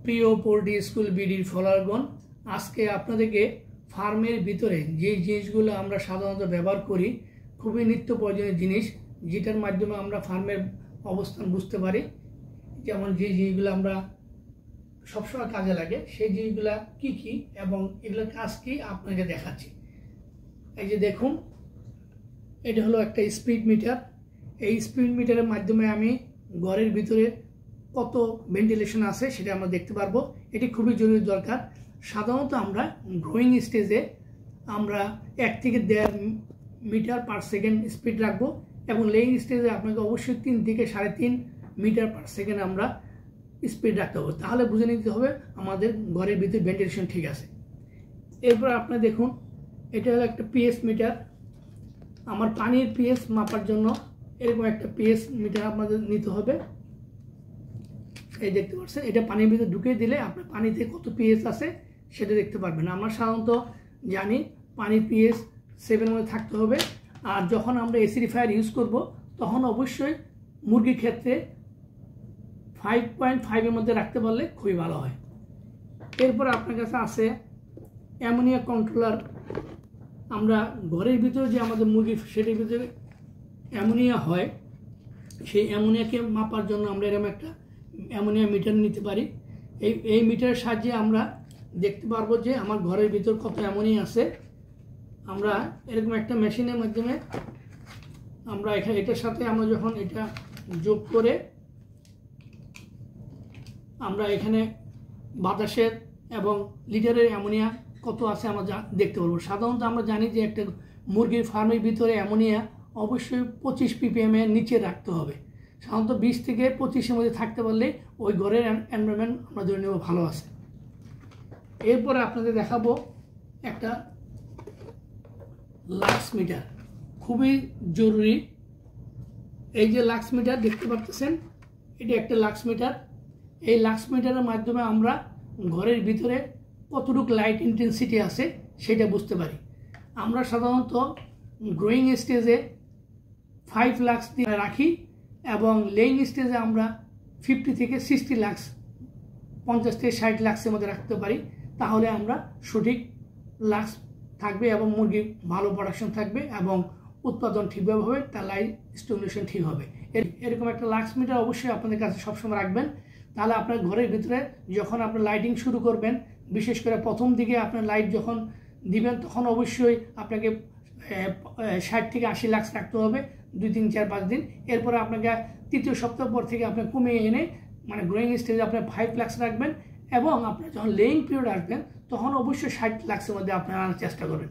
প্রিয় poultry school বিডির ফলোয়ারগণ, আজকে আপনাদেরকে ফার্মের ভিতরে যে জিনিসগুলো আমরা সাধারণত ব্যবহার করি, খুবই নিত্য প্রয়োজনীয় জিনিস, যেটার মাধ্যমে আমরা ফার্মের অবস্থান বুঝতে পারি। যেমন যে জিনিসগুলো আমরা সবসময় কাজে লাগে, সেই জিনিসগুলো কি কি এবং এগুলোর কাজ কি আপনাকে দেখাচ্ছি। এই যে দেখুন, এটা হলো একটা স্পিড মিটার। এই স্পিড মিটারের মাধ্যমে আমি ঘরের ভিতরে কত ভেন্টিলেশন আছে সেটা আমরা দেখতে পারবো। এটি খুবই জরুরি দরকার। সাধারণত আমরা গ্রোয়িং স্টেজে আমরা 1 থেকে 1.5 মিটার পার সেকেন্ড স্পিড রাখবো এবং লেইং স্টেজে আপনাকে অবশ্যই 3 থেকে 3.5 মিটার পার সেকেন্ড আমরা স্পিড রাখতে হবে। তাহলে বুঝে নিতে হবে আমাদের ঘরের ভিতরে ভেন্টিলেশন ঠিক আছে। এরপর আপনারা দেখুন, এটা হলো একটা পিএস মিটার। আমার পানির পিএস মাপার জন্য এরকম একটা পিএস মিটার আপনাদের নিতে হবে। এই দেখতে পাচ্ছেন, এটা পানির ভিতরে ঢুকিয়ে দিলে আপনার পানিতে কত পিএস আছে সেটা দেখতে পারবেন। আমরা সাধারণত জানি পানির পিএস 7 মধ্যে থাকতে হবে। আর যখন আমরা এসিডিফায়ার ইউজ করব তখন অবশ্যই মুরগির ক্ষেত্রে 5.5 এর মধ্যে রাখতে পারলে খুবই ভালো হয়। এরপর আপনার কাছে আছে অ্যামোনিয়া কন্ট্রোলার। আমরা ঘরের ভিতরে যে আমাদের মুরগি সেটির ভিতরে অ্যামোনিয়া হয়, সেই অ্যামোনিয়াকে মাপার জন্য আমরা এরকম একটা অ্যামোনিয়া মিটার নিতে পারি। এই মিটারের সাহায্যে আমরা দেখতে পারবো যে আমার ঘরের ভিতর কত অ্যামোনিয়া আছে। আমরা এরকম একটা মেশিনের মাধ্যমে আমরা এটার সাথে আমরা যখন এটা যোগ করে আমরা এখানে বাতাসের এবং লিটারের অ্যামোনিয়া কত আছে আমরা দেখতে পারবো। সাধারণত আমরা জানি যে একটা মুরগির ফার্মের ভিতরে অ্যামোনিয়া অবশ্যই 25 ppm এর নিচে রাখতে হবে। সাধারণত 20 থেকে 25 এর মধ্যে থাকতে পারলে ওই ঘরের এনভায়রনমেন্ট আমরা ধরে নেব ভালো আছে। এরপরে আপনাদের দেখাবো একটা লাক্স মিটার, খুবই জরুরি। এই যে লাক্স মিটার দেখতে পাচ্ছেন, এটি একটা লাক্স মিটার। এই লাক্স মিটারের মাধ্যমে আমরা ঘরের ভিতরে কতটুকু লাইট ইন্টেন্সিটি আছে সেটা বুঝতে পারি। আমরা সাধারণত গ্রোয়িং স্টেজে 5 লাক্স দিয়ে রাখি এবং লেইং স্টেজে আমরা 50 থেকে 60 লাক্স, 50 থেকে 60 লাক্সের মধ্যে রাখতে পারি। তাহলে আমরা সঠিক লাক্স থাকবে এবং মুরগির ভালো প্রোডাকশন থাকবে এবং উৎপাদন ঠিকভাবে হবে, তার লাইট স্টিমুলেশন ঠিক হবে। এরকম একটা লাক্স মিটার অবশ্যই আপনাদের কাছে সবসময় রাখবেন। তাহলে আপনার ঘরের ভিতরে যখন আপনি লাইটিং শুরু করবেন, বিশেষ করে প্রথম দিকে আপনার লাইট যখন দিবেন তখন অবশ্যই আপনাকে 60 থেকে 80 লাক্স রাখতে হবে 2, 3, 4, 5 দিন। এরপরে আপনাকে 3য় সপ্তাহ পর থেকে আপনি কমিয়ে এনে মানে গ্রোয়িং স্টেজে আপনি 5 লাক্স রাখবেন এবং আপনার যখন লেইং পিরিয়ড আসবেন তখন অবশ্যই 60 লাক্সের মধ্যে আপনি আনার চেষ্টা করবেন।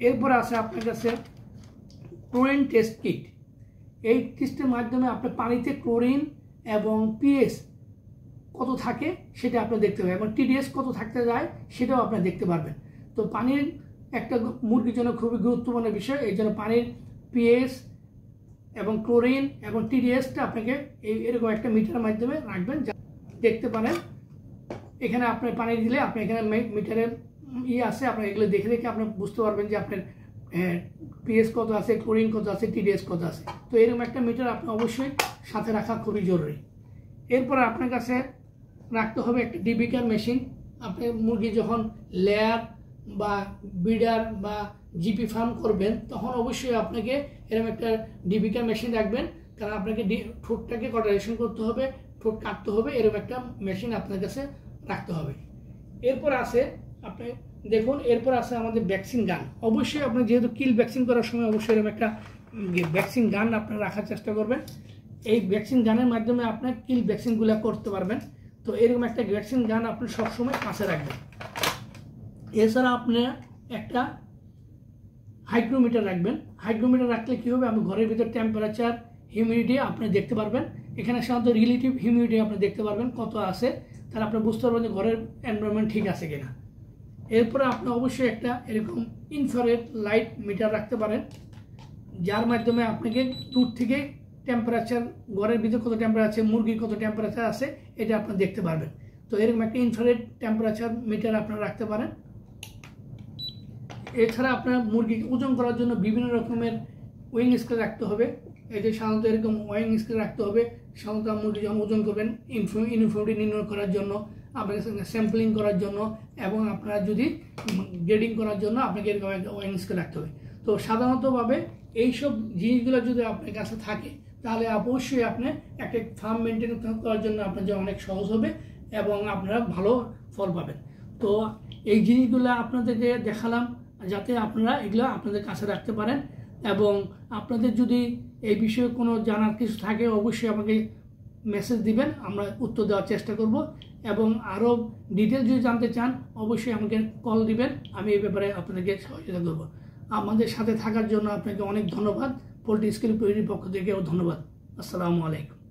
এরপর আছে আপনার কাছে ক্লোরিন টেস্ট কিট। এই টেস্টের মাধ্যমে আপনি পানিতে ক্লোরিন এবং পিএস কত থাকে সেটা আপনি দেখতে পাবেন এবং টিডিএস কত থাকতে যায় সেটাও আপনি দেখতে পারবেন। তো পানির একটা মুরগির জন্য খুবই গুরুত্বপূর্ণ বিষয়। এই জন্য পানির পিএস এবং ক্লোরিন এবং টিডিএসটা আপনাকে এরকম একটা মিটারের মাধ্যমে রাখবেন, দেখতে পারেন। এখানে আপনি পানি দিলে আপনি এখানে মিটারের আছে, আপনার এগুলো দেখে দেখে আপনি বুঝতে পারবেন যে আপনার পিএস কত আছে, ক্লোরিন কত আছে, টিডিএস কত আছে। তো এরকম একটা মিটার আপনি অবশ্যই সাথে রাখা খুবই জরুরি। এরপর আপনার কাছে রাখতে হবে একটা ডিবিকার মেশিন। আপনি মুরগি যখন লেয়ার বা বিডার বা জিপি ফার্ম করবেন তখন অবশ্যই আপনাকে এরকম একটা ডিবিকার মেশিন রাখবেন, কারণ আপনাকে ঠোঁটটাকে কটারেশন করতে হবে, ঠোঁট কাটতে হবে, এরকম একটা মেশিন আপনার কাছে রাখতে হবে। এরপর আছে আপনি দেখুন, এরপর আছে আমাদের ভ্যাকসিন গান। অবশ্যই আপনি যেহেতু কিল ভ্যাকসিন করার সময় অবশ্যই এরকম একটা ভ্যাকসিন গান আপনার রাখার চেষ্টা করবেন। এই ভ্যাকসিন গানের মাধ্যমে আপনার কিল ভ্যাকসিনগুলো করতে পারবেন। তো এরকম একটা ভ্যাকসিন গান আপনি সবসময় কাছে রাখবেন। এছাড়া আপনি একটা হাইগ্রোমিটার রাখবেন। হাইগ্রোমিটার রাখলে কী হবে, আপনি ঘরের ভিতর টেম্পারেচার, হিউমিডিটি আপনি দেখতে পারবেন। এখানে সাধারণত রিলেটিভ হিউমিডিটি আপনি দেখতে পারবেন কত আছে, তাহলে আপনি বুঝতে পারবেন যে ঘরের এনভায়রনমেন্ট ঠিক আছে কিনা। এরপরে আপনি অবশ্যই একটা এরকম ইনফ্রারেড লাইট মিটার রাখতে পারেন, যার মাধ্যমে আপনাকে দূর থেকে টেম্পারেচার, ঘরের ভিতরে কত টেম্পারেচার, মুরগির কত টেম্পারেচার আছে এটা আপনি দেখতে পারবেন। তো এরকম একটা ইনফ্রারেড টেম্পারেচার মিটার আপনারা রাখতে পারেন। এছাড়া আপনার মুরগি ওজন করার জন্য বিভিন্ন রকমের উইং স্কেল রাখতে হবে। এই যে সাধারণত এরকম ওয়াইং স্কেল রাখতে হবে। সাধারণত মুরগি যখন ওজন করবেন ইউনিফর্মিটি নির্ণয় করার জন্য, আপনাকে স্যাম্পলিং করার জন্য, এবং আপনারা যদি গ্রেডিং করার জন্য আপনাকে এরকম একটা ওয়াইং স্কেল রাখতে হবে। তো সাধারণতভাবে এইসব জিনিসগুলো যদি আপনার কাছে থাকে তাহলে অবশ্যই আপনি একটা ফার্ম মেনটেন করার জন্য আপনার জন্য অনেক সহজ হবে এবং আপনারা ভালো ফল পাবেন। তো এই জিনিসগুলো আপনাদেরকে দেখালাম যাতে আপনারা এগুলো আপনাদের কাছে রাখতে পারেন, এবং আপনাদের যদি এই বিষয়ে কোনো জানার কিছু থাকে অবশ্যই আমাকে মেসেজ দিবেন, আমরা উত্তর দেওয়ার চেষ্টা করব। এবং আরও ডিটেল যদি জানতে চান অবশ্যই আমাকে কল দিবেন, আমি এই ব্যাপারে আপনাদেরকে সহযোগিতা করব। আমাদের সাথে থাকার জন্য আপনাকে অনেক ধন্যবাদ। পোল্ট্রি স্কিল পক্ষ থেকেও ধন্যবাদ। আসসালামু আলাইকুম।